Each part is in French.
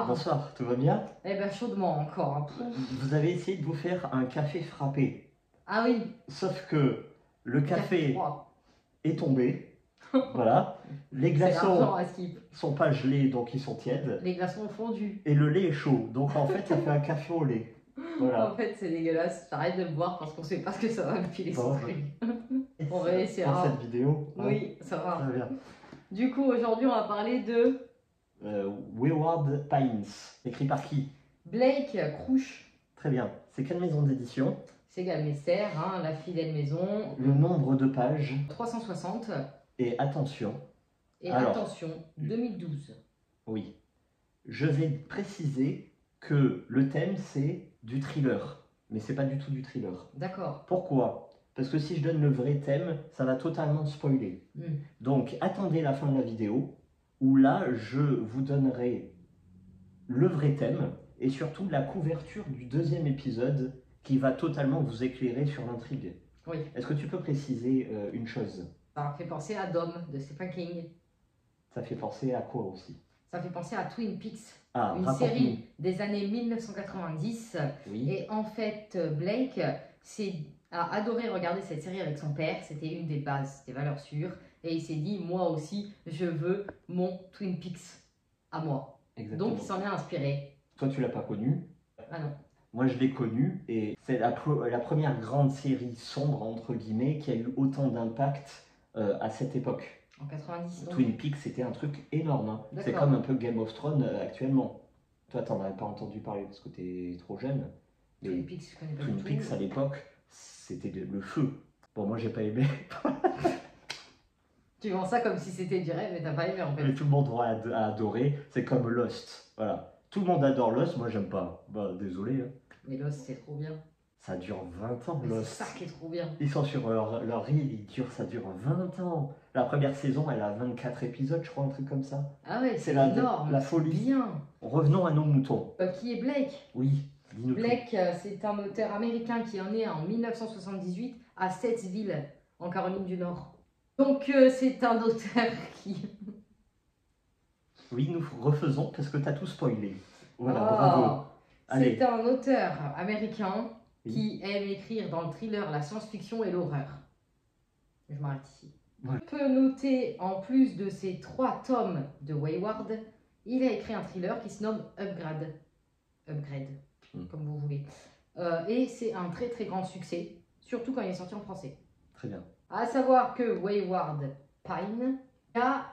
Bonsoir, tout va bien? Eh ben chaudement encore, hein. Vous avez essayé de vous faire un café frappé. Ah oui, Sauf que le café café froid. est tombé. Voilà. Les C'est l'argent glaçons à skip. sont pas gelés, donc ils sont tièdes. Les glaçons ont fondu. Et le lait est chaud. Donc en fait, ça fait un café au lait. En Voilà. fait, c'est dégueulasse. J'arrête de le boire parce qu'on sait pas ce que ça va me filer Bon, son truc. Et On ça, réussira. pour cette vidéo. hein. Oui, ça va. Très bien. Du coup, aujourd'hui, on va parler de Wayward Pines. Écrit par qui? Blake Crouch. Très bien. C'est quelle maison d'édition? C'est Galmester, hein, la fidèle maison. Le nombre de pages. 360. Et attention. Et Alors, attention, 2012. Oui. Je vais préciser que le thème, c'est du thriller. Mais c'est pas du tout du thriller. D'accord. Pourquoi? Parce que si je donne le vrai thème, ça va totalement spoiler. Donc, attendez la fin de la vidéo, où là, je vous donnerai le vrai thème, et surtout la couverture du deuxième épisode, qui va totalement vous éclairer sur l'intrigue. Oui. Est-ce que tu peux préciser une chose? Ça fait penser à Dom de Stephen King. Ça fait penser à quoi aussi? Ça fait penser à Twin Peaks. Ah, une raconte-nous. série des années 1990. Oui. Et en fait, Blake a adoré regarder cette série avec son père. C'était une des bases, des valeurs sûres. Et il s'est dit, moi aussi, je veux mon Twin Peaks à moi. Exactement. Donc, il s'en est inspiré. Toi, tu l'as pas connu. Ah non. Moi, je l'ai connu et c'est la première grande série sombre, entre guillemets, qui a eu autant d'impact à cette époque. En 90, donc. Twin Peaks, c'était un truc énorme. Hein. C'est D'accord. comme un peu Game of Thrones actuellement. Toi, t'en avais pas entendu parler parce que t'es trop jeune. Mais Twin Peaks, je connais pas Twin du Peaks, tout. à l'époque, c'était le feu. Bon, moi, j'ai pas aimé. Tu vends ça comme si c'était du rêve, mais t'as pas aimé en fait. Mais tout le monde a adoré. C'est comme Lost. Voilà. Tout le monde adore Lost, moi, j'aime pas. Bah, désolé. Hein. Mais Lost, c'est trop bien. Ça dure 20 ans, Mais Lost. c'est ça qui est trop bien. Ils sont sur leur île, ça dure 20 ans. La première saison, elle a 24 épisodes, je crois, un truc comme ça. Ah ouais, c'est la énorme. la folie. Bien. Revenons à nos moutons. Qui est Blake? Oui, dis-nous tout. Blake, c'est un auteur américain qui est né en 1978 à Statesville, en Caroline du Nord. Donc c'est un auteur qui... Oui, nous refaisons parce que t'as tout spoilé. Voilà, Oh, bravo. Allez. C'est un auteur américain Oui. qui aime écrire dans le thriller, la science-fiction et l'horreur. Je m'arrête ici. Ouais. On peut noter, en plus de ces 3 tomes de Wayward, il a écrit un thriller qui se nomme Upgrade. Comme vous voulez. Et c'est un très très grand succès, surtout quand il est sorti en français. Très bien. À savoir que Wayward Pine, il y a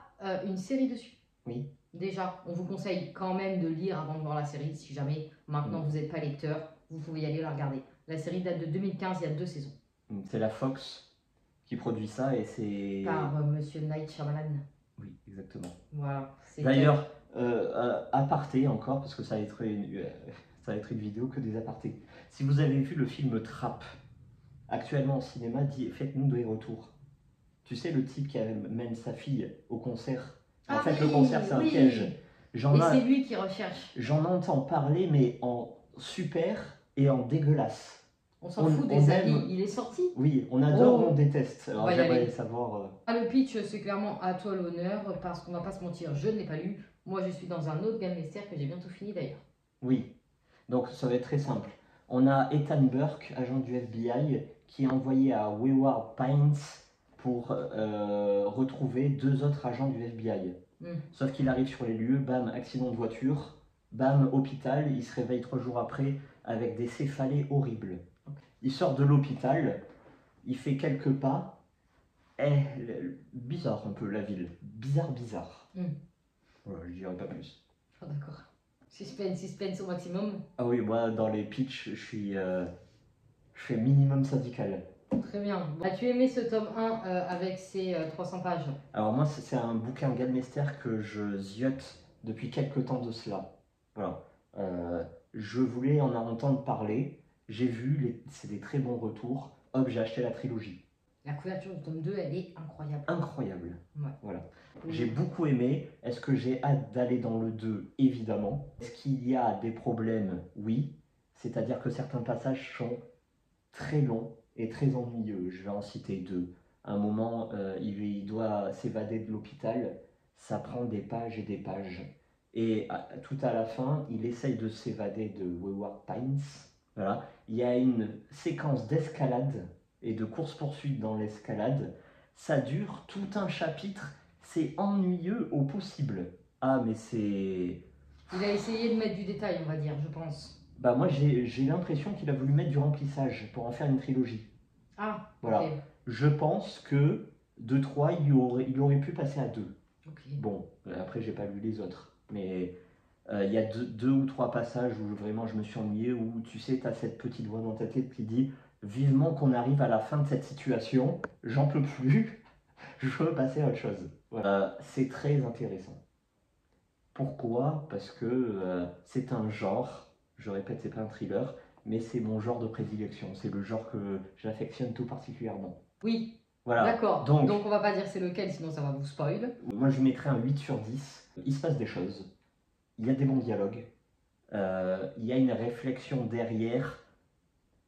une série dessus. Oui. Déjà, on vous conseille quand même de lire avant de voir la série. Si jamais maintenant vous n'êtes pas lecteur, vous pouvez y aller la regarder. La série date de 2015, il y a 2 saisons. C'est la Fox qui produit ça et c'est... Par Monsieur Night Shyamalan. Oui, exactement. Voilà. D'ailleurs, aparté encore, parce que ça va être une vidéo que des apartés. Si vous avez vu le film Trap, actuellement au cinéma, faites-nous des retours. Tu sais, le type qui amène sa fille au concert. En fait, le concert, c'est un piège. Et c'est lui qui recherche. J'en entends parler, mais en super et en dégueulasse. On s'en fout des avis. Il est sorti. Oui, on adore, on déteste. Alors j'aimerais savoir... Le pitch, c'est clairement à toi l'honneur, parce qu'on va pas se mentir, je ne l'ai pas lu. Moi, je suis dans un autre Galmester que j'ai bientôt fini d'ailleurs. Oui, donc ça va être très simple. On a Ethan Burke, agent du FBI, qui est envoyé à Wayward Pines pour retrouver 2 autres agents du FBI. Sauf qu'il arrive sur les lieux, bam, accident de voiture, bam, hôpital, il se réveille 3 jours après avec des céphalées horribles. Il sort de l'hôpital, il fait quelques pas, et bizarre un peu la ville, bizarre. Voilà, je dirais pas plus. Oh, d'accord. Suspense au maximum. Ah oui, moi dans les pitchs, je fais minimum syndical. Très bien. As-tu aimé ce tome 1 avec ses 300 pages? Alors moi, c'est un bouquin Galmester que je ziote depuis quelques temps de cela. Voilà. Je voulais en entendre parler. J'ai vu, c'est des très bons retours. Hop, j'ai acheté la trilogie. La couverture du tome 2, elle est incroyable. Incroyable. Ouais. Voilà. J'ai beaucoup aimé. Est-ce que j'ai hâte d'aller dans le 2? Évidemment. Est-ce qu'il y a des problèmes? Oui. C'est-à-dire que certains passages sont très longs et très ennuyeux. Je vais en citer 2. À un moment, il doit s'évader de l'hôpital. Ça prend des pages et des pages. Et tout à la fin, il essaye de s'évader de Wayward Pines. Voilà. Il y a une séquence d'escalade et de course-poursuite dans l'escalade. Ça dure tout un chapitre. C'est ennuyeux au possible. Ah, mais c'est... Il a essayé de mettre du détail, on va dire, je pense. Bah moi, j'ai l'impression qu'il a voulu mettre du remplissage pour en faire une trilogie. Ah, voilà. Ok. Je pense que de 3, il aurait pu passer à 2. Ok. Bon, après, j'ai pas lu les autres. Mais il y a deux ou trois passages où vraiment je me suis ennuyé, où tu sais, tu as cette petite voix dans ta tête qui dit vivement qu'on arrive à la fin de cette situation, j'en peux plus, je veux passer à autre chose. Voilà. C'est très intéressant. Pourquoi? Parce que c'est un genre, je répète, c'est pas un thriller, mais c'est mon genre de prédilection, c'est le genre que j'affectionne tout particulièrement. Oui, Voilà. d'accord. Donc on va pas dire c'est lequel, sinon ça va vous spoil. moi je mettrais un 8 sur 10. Il se passe des choses, il y a des bons dialogues, il y a une réflexion derrière.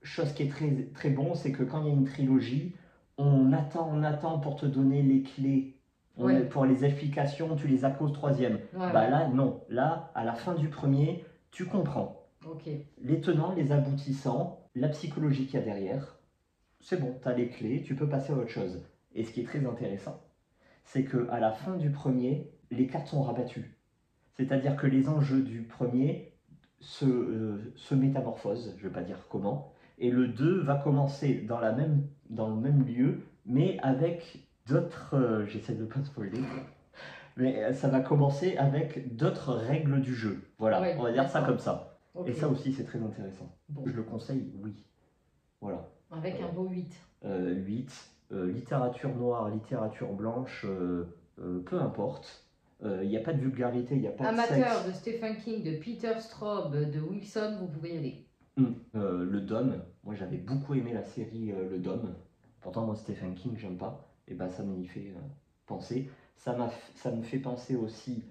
Chose qui est très, très bon, c'est que quand il y a une trilogie, on attend pour te donner les clés. Ouais. Pour les explications, tu les as qu'au troisième. Ouais, Bah là, non. Là, à la fin du premier, tu comprends. Ok. Les tenants, les aboutissants, la psychologie qu'il y a derrière, c'est bon, tu as les clés, tu peux passer à autre chose. Et ce qui est très intéressant, c'est qu'à la fin du premier, les cartes sont rabattues. C'est-à-dire que les enjeux du premier se métamorphosent, je ne vais pas dire comment, et le 2 va commencer dans le même lieu, mais avec d'autres... J'essaie de ne pas spoiler, mais ça va commencer avec d'autres règles du jeu. Voilà, Ouais, on va dire ça d'accord. comme ça. Ok. Et ça aussi, c'est très intéressant. Bon. Je le conseille, oui. Voilà. Avec un beau 8. 8. Littérature noire, littérature blanche, peu importe. Il n'y a pas de vulgarité, il n'y a pas Amateur de sexe. de Stephen King, de Peter Straub, de Wilson, vous pouvez y aller. Le Dôme, moi j'avais beaucoup aimé la série Le Dôme. Pourtant, moi Stephen King, j'aime pas. Et ben ça m'y fait penser. Ça me fait penser aussi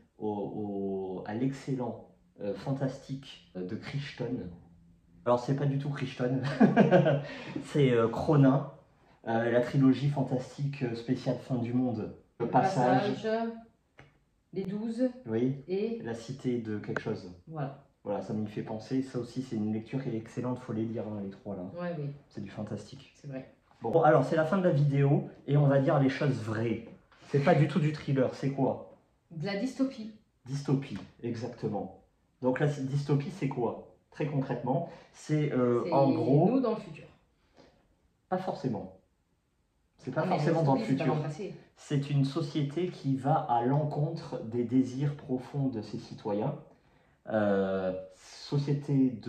à l'excellent fantastique de Crichton. Alors, c'est pas du tout Crichton, c'est Cronin, la trilogie fantastique spéciale fin du monde. Le passage, les 12 oui, et la cité de quelque chose. voilà. Voilà, ça m'y fait penser. Ça aussi, c'est une lecture qui est excellente, faut les lire, hein, les trois là. Ouais, oui, C'est du fantastique. c'est vrai. Bon, alors c'est la fin de la vidéo et on va dire les choses vraies. C'est pas du tout du thriller, c'est quoi? De la dystopie. Dystopie, exactement. Donc la dystopie, c'est quoi? Très concrètement, c'est en gros... nous dans le futur. Pas forcément. C'est pas Ah, mais forcément dans le dystopie, c'est pas futur. dans le passé. C'est une société qui va à l'encontre des désirs profonds de ses citoyens. Société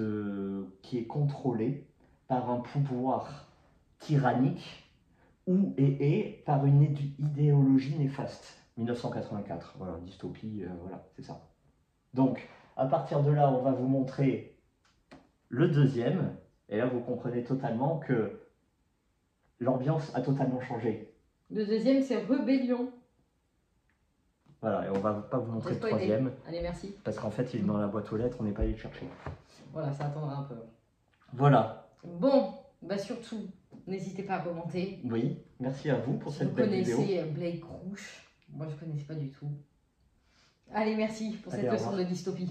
qui est contrôlée par un pouvoir tyrannique ou et par une idéologie néfaste. 1984, voilà, dystopie, voilà, c'est ça. Donc, à partir de là, on va vous montrer le deuxième, et là vous comprenez totalement que l'ambiance a totalement changé. Le deuxième, c'est Rébellion. Voilà, et on va pas vous montrer le troisième. Allez, merci. Parce qu'en fait, il est dans la boîte aux lettres, on n'est pas allé le chercher. Voilà, ça attendra un peu. Voilà. Bon, bah surtout, n'hésitez pas à commenter. Oui, merci à vous pour Si cette vous belle vidéo. connaissez Blake Rouge, moi je connaissais pas du tout. Allez, merci pour Allez, cette au leçon revoir. de dystopie.